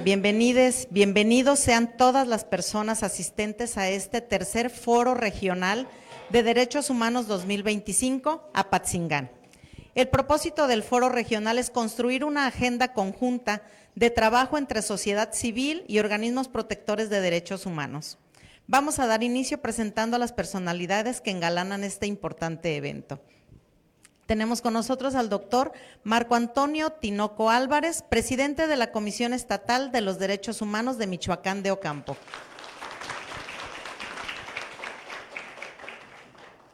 bienvenidos sean todas las personas asistentes a este tercer Foro Regional de Derechos Humanos 2025, Apatzingán. El propósito del Foro Regional es construir una agenda conjunta de trabajo entre sociedad civil y organismos protectores de derechos humanos. Vamos a dar inicio presentando a las personalidades que engalanan este importante evento. Tenemos con nosotros al doctor Marco Antonio Tinoco Álvarez, presidente de la Comisión Estatal de los Derechos Humanos de Michoacán de Ocampo.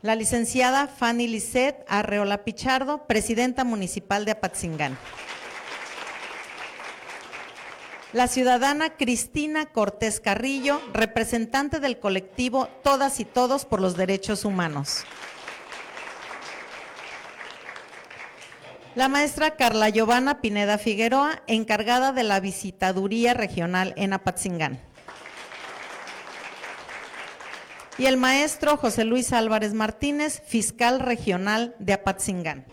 La licenciada Fanny Lisset Arreola Pichardo, presidenta municipal de Apatzingán. La ciudadana Cristina Cortés Carrillo, representante del colectivo Todas y Todos por los Derechos Humanos. La maestra Carla Giovanna Pineda Figueroa, encargada de la visitaduría regional en Apatzingán. Y el maestro José Luis Álvarez Martínez, fiscal regional de Apatzingán.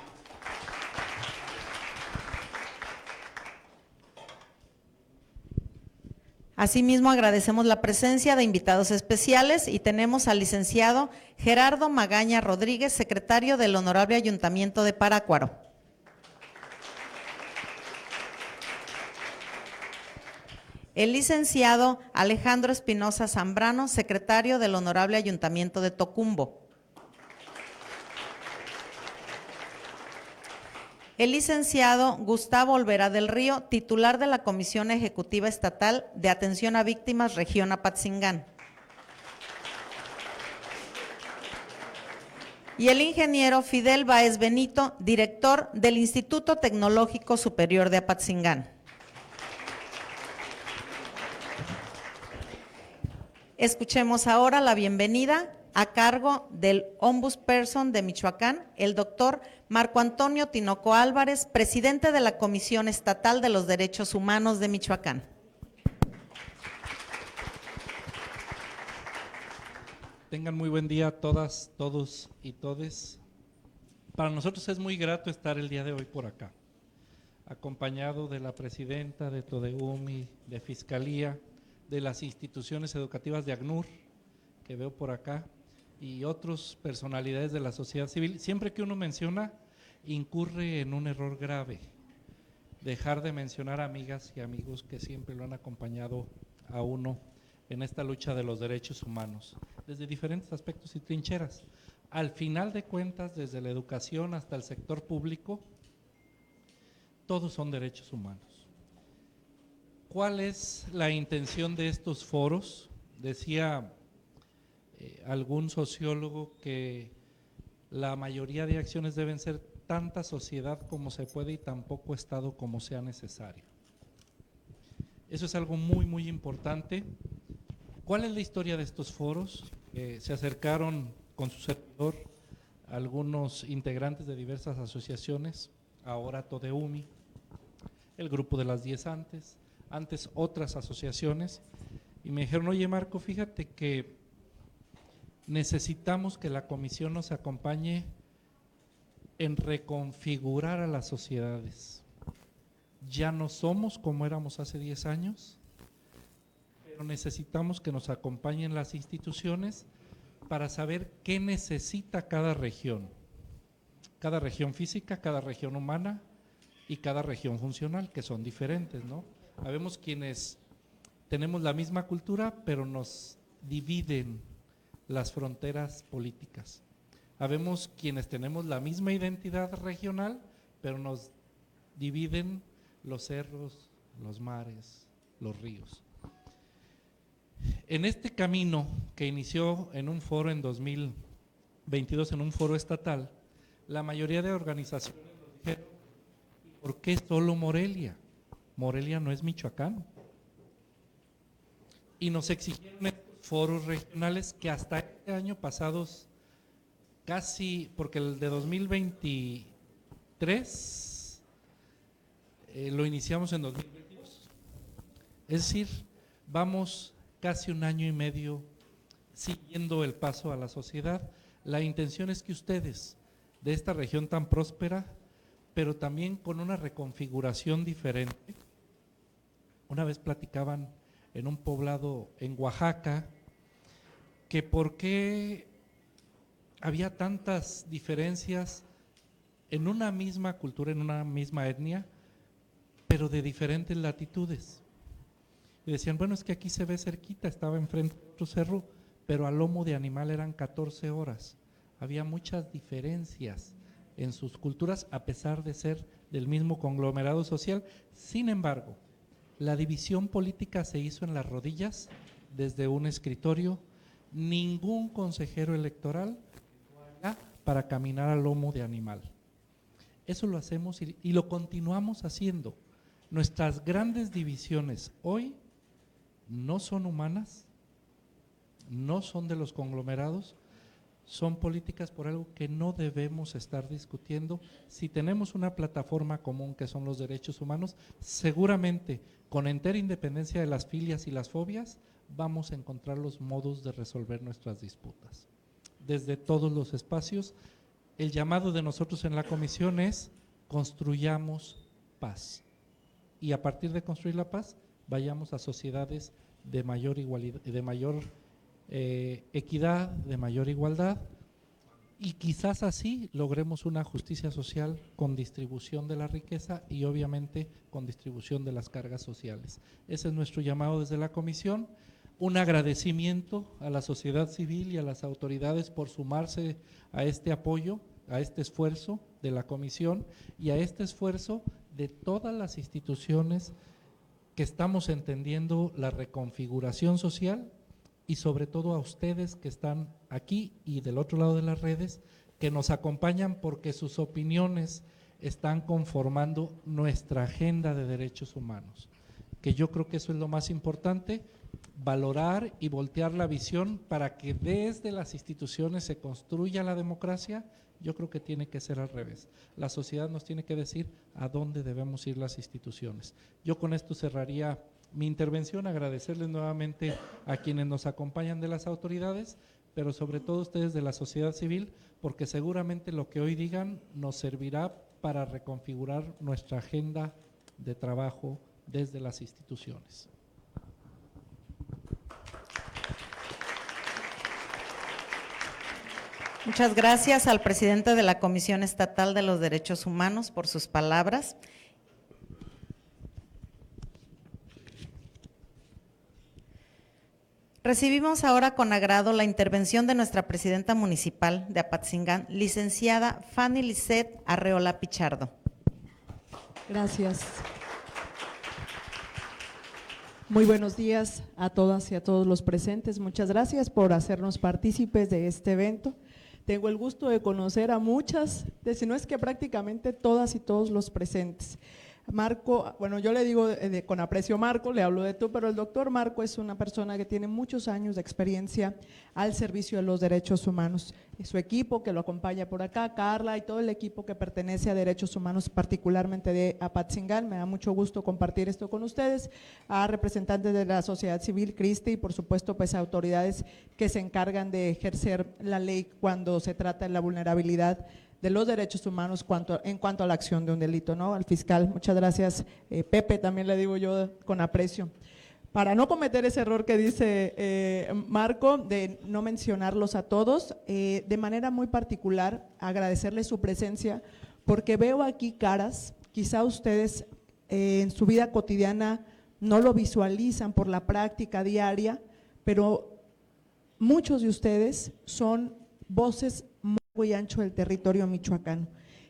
Asimismo, agradecemos la presencia de invitados especiales y tenemos al licenciado Gerardo Magaña Rodríguez, secretario del Honorable Ayuntamiento de Parácuaro. El licenciado Alejandro Espinosa Zambrano, secretario del Honorable Ayuntamiento de Tocumbo. El licenciado Gustavo Olvera del Río, titular de la Comisión Ejecutiva Estatal de Atención a Víctimas, Región Apatzingán. Y el ingeniero Fidel Báez Benito, director del Instituto Tecnológico Superior de Apatzingán. Escuchemos ahora la bienvenida a cargo del Ombudsperson de Michoacán, el doctor Marco Antonio Tinoco Álvarez, presidente de la Comisión Estatal de los Derechos Humanos de Michoacán. Tengan muy buen día a todas, todos y todes. Para nosotros es muy grato estar el día de hoy por acá, acompañado de la presidenta de TODEUMI, de Fiscalía, de las instituciones educativas de ACNUR, que veo por acá, y otras personalidades de la sociedad civil. Siempre que uno menciona, incurre en un error grave, dejar de mencionar amigas y amigos que siempre lo han acompañado a uno en esta lucha de los derechos humanos, desde diferentes aspectos y trincheras. Al final de cuentas, desde la educación hasta el sector público, todos son derechos humanos. ¿Cuál es la intención de estos foros? Decía algún sociólogo que la mayoría de acciones deben ser tanta sociedad como se puede y tan poco Estado como sea necesario. Eso es algo muy, muy importante. ¿Cuál es la historia de estos foros? Se acercaron con su servidor algunos integrantes de diversas asociaciones, ahora TODEUMI, el grupo de las 10 antes otras asociaciones, y me dijeron, oye Marco, fíjate que necesitamos que la comisión nos acompañe en reconfigurar a las sociedades. Ya no somos como éramos hace 10 años, pero necesitamos que nos acompañen las instituciones para saber qué necesita cada región física, cada región humana y cada región funcional, que son diferentes, ¿no? Habemos quienes tenemos la misma cultura, pero nos dividen las fronteras políticas. Habemos quienes tenemos la misma identidad regional, pero nos dividen los cerros, los mares, los ríos. En este camino que inició en un foro en 2022, en un foro estatal, la mayoría de organizaciones nos dijeron, ¿por qué solo Morelia? Morelia no es Michoacán. Y nos exigieron estos foros regionales que hasta este año pasados casi, porque el de 2023 lo iniciamos en 2022. Es decir, vamos casi un año y medio siguiendo el paso a la sociedad. La intención es que ustedes de esta región tan próspera, pero también con una reconfiguración diferente, Una vez platicaban en un poblado en Oaxaca que por qué había tantas diferencias en una misma cultura, en una misma etnia, pero de diferentes latitudes. Y decían, bueno, es que aquí se ve cerquita, estaba enfrente de otro cerro, pero a lomo de animal eran 14 horas. Había muchas diferencias en sus culturas a pesar de ser del mismo conglomerado social. Sin embargo, la división política se hizo en las rodillas desde un escritorio. Ningún consejero electoral para caminar a lomo de animal. Eso lo hacemos y lo continuamos haciendo. Nuestras grandes divisiones hoy no son humanas, no son de los conglomerados, son políticas por algo que no debemos estar discutiendo. Si tenemos una plataforma común que son los derechos humanos, seguramente con entera independencia de las filias y las fobias, vamos a encontrar los modos de resolver nuestras disputas. Desde todos los espacios, el llamado de nosotros en la comisión es construyamos paz. Y a partir de construir la paz, vayamos a sociedades de mayor igualdad, de mayor equidad, de mayor igualdad, y quizás así logremos una justicia social con distribución de la riqueza y obviamente con distribución de las cargas sociales. Ese es nuestro llamado desde la comisión. Un agradecimiento a la sociedad civil y a las autoridades por sumarse a este apoyo, a este esfuerzo de la comisión y a este esfuerzo de todas las instituciones que estamos entendiendo la reconfiguración social, y sobre todo a ustedes que están aquí y del otro lado de las redes, que nos acompañan porque sus opiniones están conformando nuestra agenda de derechos humanos, que yo creo que eso es lo más importante, valorar y voltear la visión para que desde las instituciones se construya la democracia. Yo creo que tiene que ser al revés. La sociedad nos tiene que decir a dónde debemos ir las instituciones. Yo con esto cerraría mi intervención, agradecerles nuevamente a quienes nos acompañan de las autoridades, pero sobre todo a ustedes de la sociedad civil, porque seguramente lo que hoy digan nos servirá para reconfigurar nuestra agenda de trabajo desde las instituciones. Muchas gracias al presidente de la Comisión Estatal de los Derechos Humanos por sus palabras. Recibimos ahora con agrado la intervención de nuestra presidenta municipal de Apatzingán, licenciada Fanny Lisset Arreola Pichardo. Gracias. Muy buenos días a todas y a todos los presentes. Muchas gracias por hacernos partícipes de este evento. Tengo el gusto de conocer a muchas, si no es que prácticamente todas y todos los presentes. Marco, bueno, yo le digo con aprecio Marco, le hablo de tú, pero el doctor Marco es una persona que tiene muchos años de experiencia al servicio de los derechos humanos. Y su equipo que lo acompaña por acá, Carla y todo el equipo que pertenece a derechos humanos, particularmente de Apatzingán, me da mucho gusto compartir esto con ustedes, a representantes de la sociedad civil, Cristi, y por supuesto pues a autoridades que se encargan de ejercer la ley cuando se trata de la vulnerabilidad de los derechos humanos en cuanto a la acción de un delito, ¿no? Al fiscal, muchas gracias, Pepe, también le digo yo con aprecio. Para no cometer ese error que dice Marco, de no mencionarlos a todos, de manera muy particular, agradecerles su presencia, porque veo aquí caras, quizá ustedes en su vida cotidiana no lo visualizan por la práctica diaria, pero muchos de ustedes son voces muy ancho del territorio michoacano.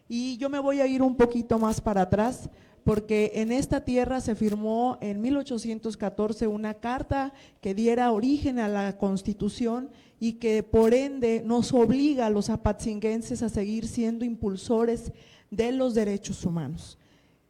Y yo me voy a ir un poquito más para atrás, porque en esta tierra se firmó en 1814 una carta que diera origen a la Constitución y que por ende nos obliga a los apatzinguenses a seguir siendo impulsores de los derechos humanos.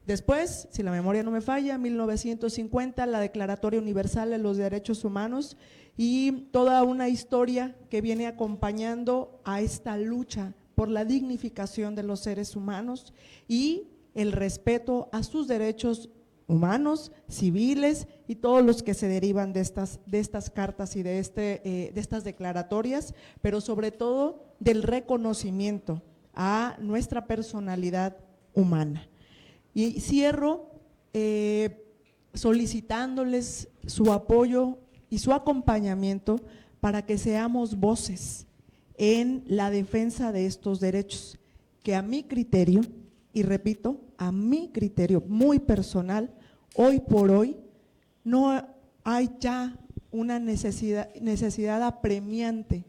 Después, si la memoria no me falla, en 1950 la Declaratoria Universal de los Derechos Humanos y toda una historia que viene acompañando a esta lucha por la dignificación de los seres humanos y el respeto a sus derechos humanos, civiles y todos los que se derivan de estas cartas y de estas declaratorias, pero sobre todo del reconocimiento a nuestra personalidad humana. Y cierro solicitándoles su apoyo y su acompañamiento para que seamos voces en la defensa de estos derechos, que a mi criterio, y repito, a mi criterio muy personal, hoy por hoy no hay ya una necesidad apremiante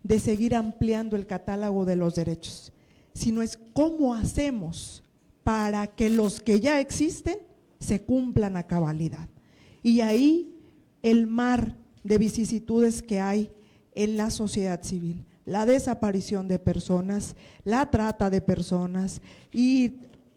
de seguir ampliando el catálogo de los derechos, sino es cómo hacemos para que los que ya existen se cumplan a cabalidad. Y ahí el mar de vicisitudes que hay en la sociedad civil, la desaparición de personas, la trata de personas y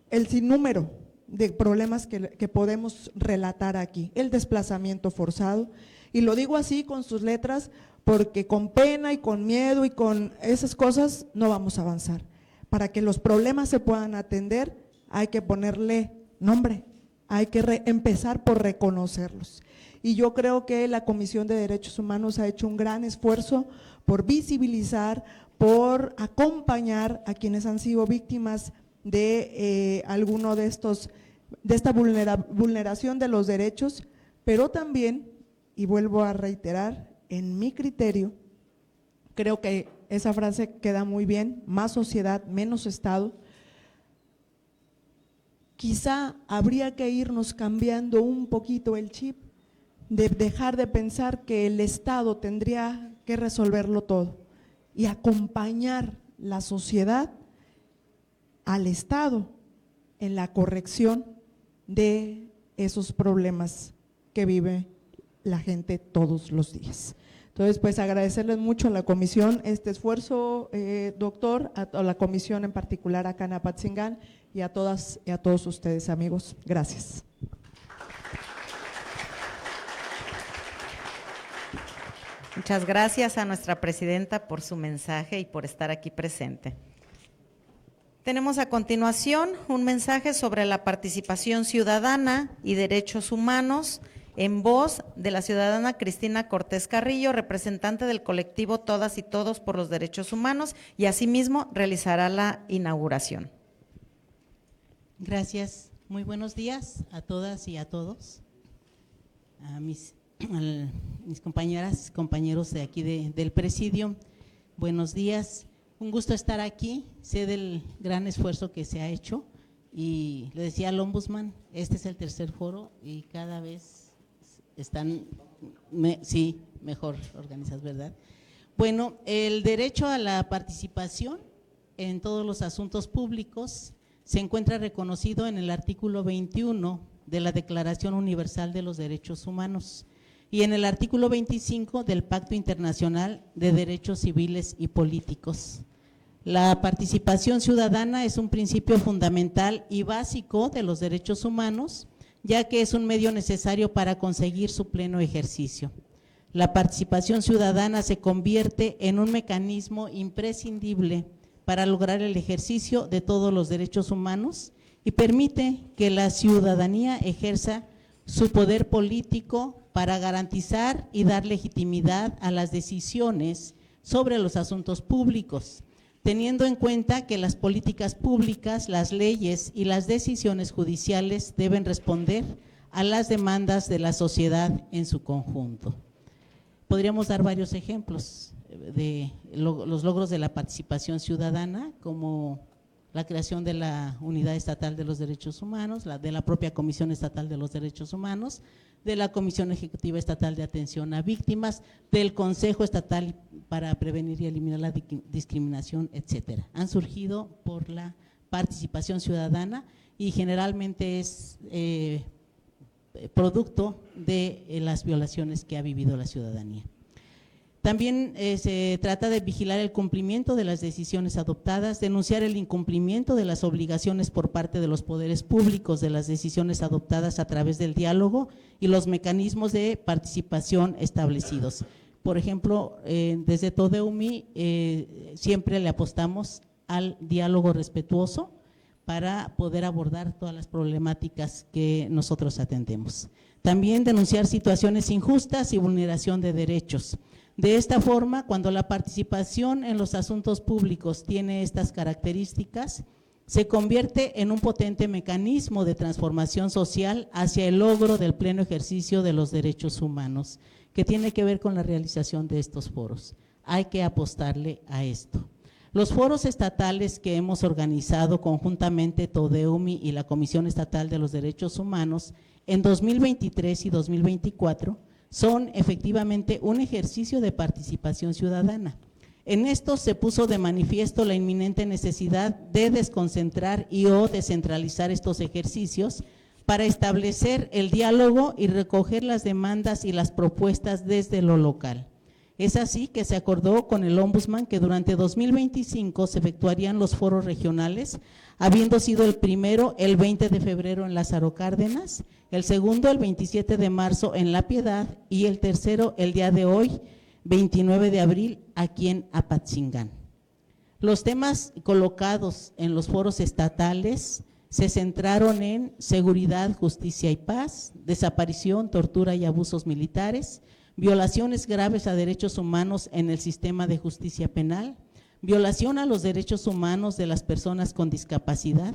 el sinnúmero de problemas que podemos relatar aquí, el desplazamiento forzado, y lo digo así con sus letras porque con pena y con miedo y con esas cosas no vamos a avanzar. Para que los problemas se puedan atender hay que ponerle nombre, hay que empezar por reconocerlos. Y yo creo que la Comisión de Derechos Humanos ha hecho un gran esfuerzo por visibilizar, por acompañar a quienes han sido víctimas de alguno de esta vulneración de los derechos, pero también, y vuelvo a reiterar, en mi criterio, creo que esa frase queda muy bien, más sociedad, menos Estado. Quizá habría que irnos cambiando un poquito el chip, de dejar de pensar que el Estado tendría que resolverlo todo y acompañar la sociedad al Estado en la corrección de esos problemas que vive la gente todos los días. Entonces, pues agradecerles mucho a la comisión este esfuerzo, doctor, a la comisión en particular acá en Apatzingán y a todas y a todos ustedes, amigos. Gracias. Muchas gracias a nuestra presidenta por su mensaje y por estar aquí presente. Tenemos a continuación un mensaje sobre la participación ciudadana y derechos humanos en voz de la ciudadana Cristina Cortés Carrillo, representante del colectivo Todas y Todos por los Derechos Humanos, y asimismo realizará la inauguración. Gracias. Muy buenos días a todas y a todos, a mis compañeras, compañeros de aquí del presidio. Buenos días. Un gusto estar aquí, sé del gran esfuerzo que se ha hecho y le decía al ombudsman, este es el tercer foro y cada vez están, mejor organizados, ¿verdad? Bueno, el derecho a la participación en todos los asuntos públicos se encuentra reconocido en el artículo 21 de la Declaración Universal de los Derechos Humanos y en el artículo 25 del Pacto Internacional de Derechos Civiles y Políticos. La participación ciudadana es un principio fundamental y básico de los derechos humanos, ya que es un medio necesario para conseguir su pleno ejercicio. La participación ciudadana se convierte en un mecanismo imprescindible para lograr el ejercicio de todos los derechos humanos y permite que la ciudadanía ejerza su poder político para garantizar y dar legitimidad a las decisiones sobre los asuntos públicos, teniendo en cuenta que las políticas públicas, las leyes y las decisiones judiciales deben responder a las demandas de la sociedad en su conjunto. Podríamos dar varios ejemplos de los logros de la participación ciudadana, como la creación de la Unidad Estatal de los Derechos Humanos, de la propia Comisión Estatal de los Derechos Humanos, de la Comisión Ejecutiva Estatal de Atención a Víctimas, del Consejo Estatal para Prevenir y Eliminar la Discriminación, etcétera. Han surgido por la participación ciudadana y generalmente es producto de las violaciones que ha vivido la ciudadanía. También se trata de vigilar el cumplimiento de las decisiones adoptadas, denunciar el incumplimiento de las obligaciones por parte de los poderes públicos de las decisiones adoptadas a través del diálogo y los mecanismos de participación establecidos. Por ejemplo, desde Todeumi siempre le apostamos al diálogo respetuoso para poder abordar todas las problemáticas que nosotros atendemos. También denunciar situaciones injustas y vulneración de derechos. De esta forma, cuando la participación en los asuntos públicos tiene estas características, se convierte en un potente mecanismo de transformación social hacia el logro del pleno ejercicio de los derechos humanos, que tiene que ver con la realización de estos foros. Hay que apostarle a esto. Los foros estatales que hemos organizado conjuntamente TODEUMI y la Comisión Estatal de los Derechos Humanos en 2023 y 2024 son efectivamente un ejercicio de participación ciudadana. En esto se puso de manifiesto la inminente necesidad de desconcentrar y o descentralizar estos ejercicios para establecer el diálogo y recoger las demandas y las propuestas desde lo local. Es así que se acordó con el Ombudsman que durante 2025 se efectuarían los foros regionales, habiendo sido el primero el 20 de febrero en Lázaro Cárdenas, el segundo el 27 de marzo en La Piedad y el tercero el día de hoy, 29 de abril, aquí en Apatzingán. Los temas colocados en los foros estatales se centraron en seguridad, justicia y paz, desaparición, tortura y abusos militares, violaciones graves a derechos humanos en el sistema de justicia penal, violación a los derechos humanos de las personas con discapacidad,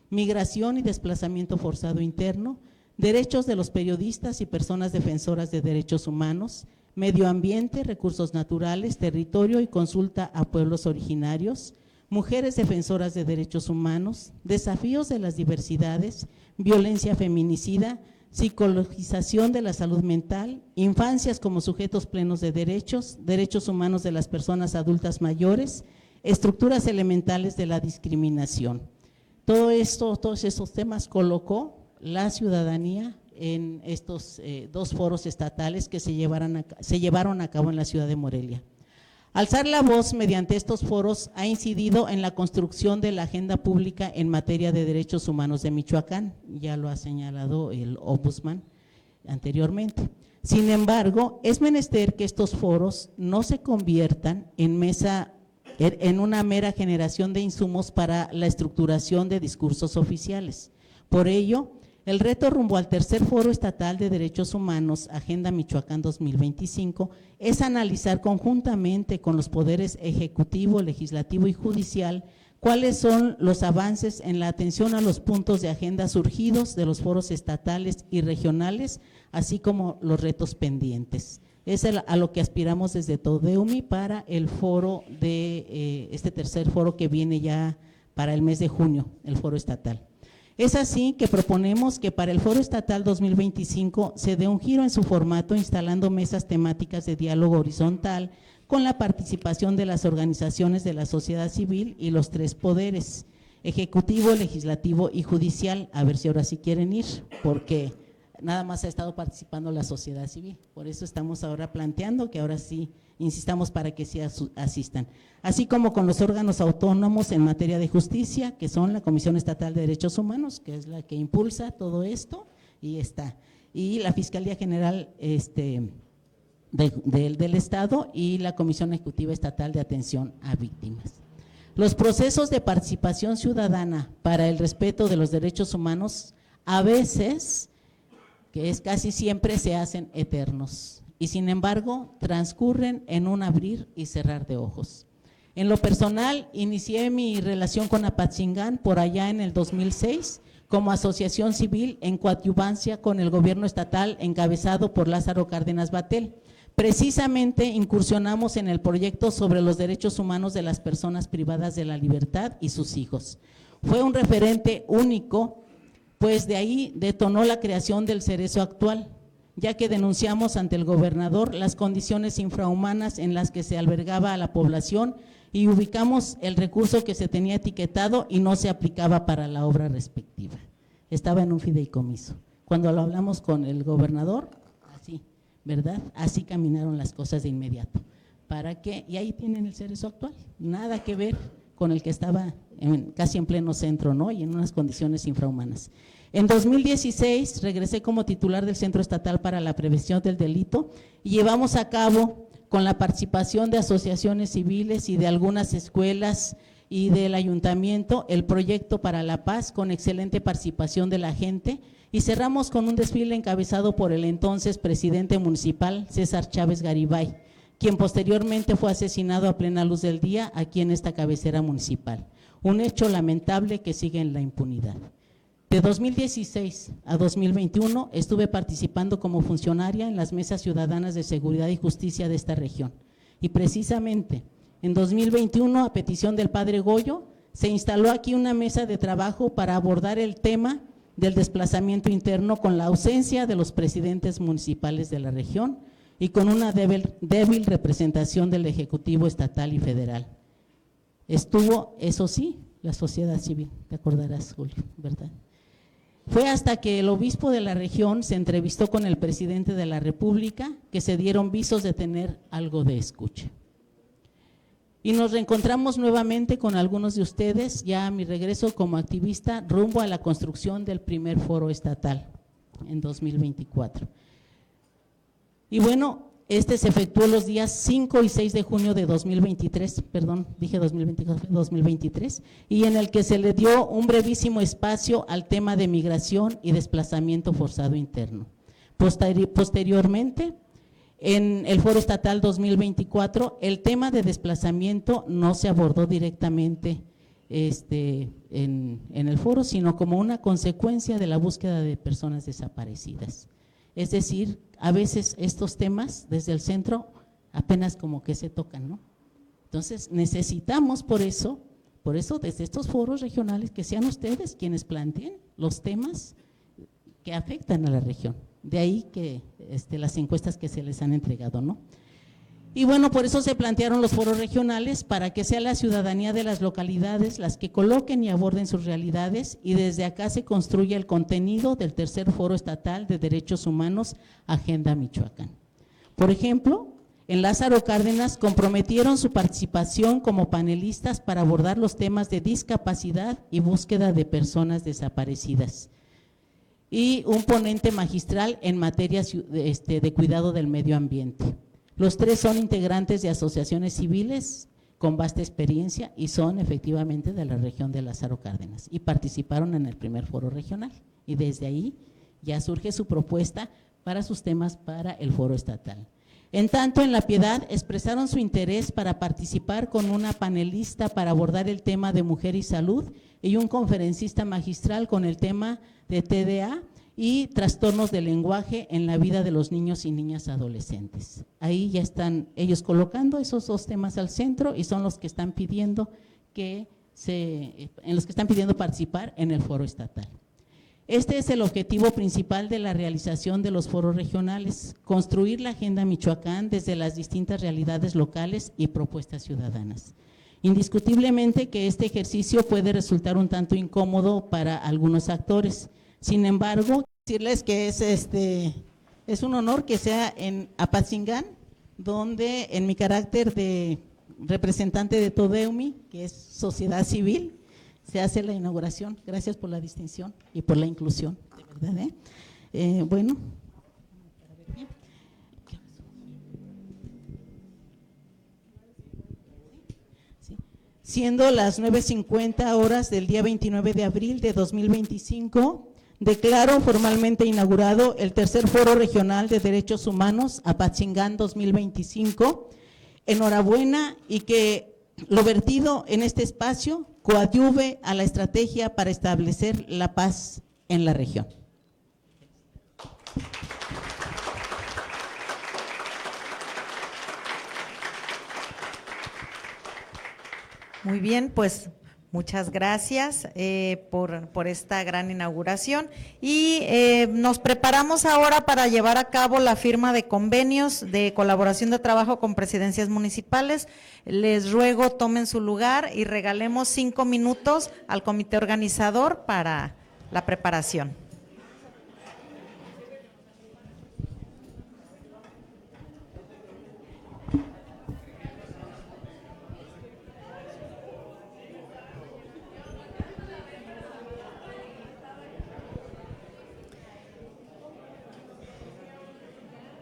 migración y desplazamiento forzado interno, derechos de los periodistas y personas defensoras de derechos humanos, medio ambiente, recursos naturales, territorio y consulta a pueblos originarios, mujeres defensoras de derechos humanos, desafíos de las diversidades, violencia feminicida, psicologización de la salud mental, infancias como sujetos plenos de derechos, derechos humanos de las personas adultas mayores, estructuras elementales de la discriminación. Todo esto, todos esos temas colocó la ciudadanía en estos dos foros estatales que se llevaron a cabo en la ciudad de Morelia. Alzar la voz mediante estos foros ha incidido en la construcción de la agenda pública en materia de derechos humanos de Michoacán, ya lo ha señalado el Ombudsman anteriormente. Sin embargo, es menester que estos foros no se conviertan en una mera generación de insumos para la estructuración de discursos oficiales. Por ello, el reto rumbo al tercer Foro Estatal de Derechos Humanos, Agenda Michoacán 2025, es analizar conjuntamente con los poderes ejecutivo, legislativo y judicial cuáles son los avances en la atención a los puntos de agenda surgidos de los foros estatales y regionales, así como los retos pendientes. Es a lo que aspiramos desde TODEUMI para el foro de este tercer foro que viene ya para el mes de junio, el foro estatal. Es así que proponemos que para el Foro Estatal 2025 se dé un giro en su formato instalando mesas temáticas de diálogo horizontal con la participación de las organizaciones de la sociedad civil y los tres poderes, ejecutivo, legislativo y judicial. A ver si ahora sí quieren ir, porque nada más ha estado participando la sociedad civil. Por eso estamos ahora planteando que ahora sí insistamos para que sí asistan. Así como con los órganos autónomos en materia de justicia, que son la Comisión Estatal de Derechos Humanos, que es la que impulsa todo esto, y la Fiscalía General del Estado y la Comisión Ejecutiva Estatal de Atención a Víctimas. Los procesos de participación ciudadana para el respeto de los derechos humanos a veces, que es casi siempre, se hacen eternos y sin embargo transcurren en un abrir y cerrar de ojos. En lo personal, inicié mi relación con Apatzingán por allá en el 2006 como asociación civil en coadyuvancia con el gobierno estatal encabezado por Lázaro Cárdenas Batel. Precisamente incursionamos en el proyecto sobre los derechos humanos de las personas privadas de la libertad y sus hijos. Fue un referente único, pues de ahí detonó la creación del Cerezo actual, ya que denunciamos ante el gobernador las condiciones infrahumanas en las que se albergaba a la población y ubicamos el recurso que se tenía etiquetado y no se aplicaba para la obra respectiva. Estaba en un fideicomiso. Cuando lo hablamos con el gobernador, así, ¿verdad? Así caminaron las cosas de inmediato. ¿Para qué? Y ahí tienen el Cerezo actual, nada que ver con el que estaba casi en pleno centro, ¿no? Y en unas condiciones infrahumanas. En 2016 regresé como titular del Centro Estatal para la Prevención del Delito y llevamos a cabo, con la participación de asociaciones civiles y de algunas escuelas y del ayuntamiento, el proyecto para la paz con excelente participación de la gente, y cerramos con un desfile encabezado por el entonces presidente municipal César Chávez Garibay, quien posteriormente fue asesinado a plena luz del día aquí en esta cabecera municipal. un hecho lamentable que sigue en la impunidad. De 2016 a 2021 estuve participando como funcionaria en las mesas ciudadanas de seguridad y justicia de esta región. Y precisamente en 2021, a petición del padre Goyo, se instaló aquí una mesa de trabajo para abordar el tema del desplazamiento interno con la ausencia de los presidentes municipales de la región y con una débil representación del Ejecutivo estatal y federal. Estuvo, eso sí, la sociedad civil, te acordarás, Julio, ¿verdad? Fue hasta que el obispo de la región se entrevistó con el presidente de la República que se dieron visos de tener algo de escucha. Y nos reencontramos nuevamente con algunos de ustedes, ya a mi regreso como activista, rumbo a la construcción del primer foro estatal en 2024. Y bueno, este se efectuó los días 5 y 6 de junio de 2023, perdón, dije 2023, y en el que se le dio un brevísimo espacio al tema de migración y desplazamiento forzado interno. Posteriormente, en el Foro Estatal 2024, el tema de desplazamiento no se abordó directamente en el foro, sino como una consecuencia de la búsqueda de personas desaparecidas. Es decir, a veces estos temas desde el centro apenas como que se tocan, ¿no? Entonces necesitamos por eso desde estos foros regionales que sean ustedes quienes planteen los temas que afectan a la región. De ahí que las encuestas que se les han entregado, ¿no? Y bueno, por eso se plantearon los foros regionales, para que sea la ciudadanía de las localidades las que coloquen y aborden sus realidades, y desde acá se construye el contenido del tercer Foro Estatal de Derechos Humanos, Agenda Michoacán. Por ejemplo, en Lázaro Cárdenas comprometieron su participación como panelistas para abordar los temas de discapacidad y búsqueda de personas desaparecidas, y un ponente magistral en materia de cuidado del medio ambiente. Los tres son integrantes de asociaciones civiles con vasta experiencia y son efectivamente de la región de Lázaro Cárdenas y participaron en el primer foro regional, y desde ahí ya surge su propuesta para sus temas para el foro estatal. En tanto, en La Piedad expresaron su interés para participar con una panelista para abordar el tema de mujer y salud, y un conferencista magistral con el tema de TDA y trastornos del lenguaje en la vida de los niños y niñas adolescentes. Ahí ya están ellos colocando esos dos temas al centro, y son los que están pidiendo participar en el foro estatal. Este es el objetivo principal de la realización de los foros regionales: construir la Agenda Michoacán desde las distintas realidades locales y propuestas ciudadanas. Indiscutiblemente que este ejercicio puede resultar un tanto incómodo para algunos actores. Sin embargo, decirles que es un honor que sea en Apatzingán, donde en mi carácter de representante de Todeumi, que es sociedad civil, se hace la inauguración. Gracias por la distinción y por la inclusión, de verdad. Bueno. Siendo las 9:50 horas del día 29 de abril de 2025, declaro formalmente inaugurado el tercer Foro Regional de Derechos Humanos Apatzingán 2025. Enhorabuena, y que lo vertido en este espacio coadyuve a la estrategia para establecer la paz en la región. Muy bien, pues muchas gracias por esta gran inauguración, y nos preparamos ahora para llevar a cabo la firma de convenios de colaboración de trabajo con presidencias municipales. Les ruego tomen su lugar y regalemos 5 minutos al comité organizador para la preparación.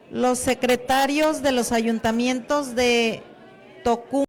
Los secretarios de los ayuntamientos de Tocumán,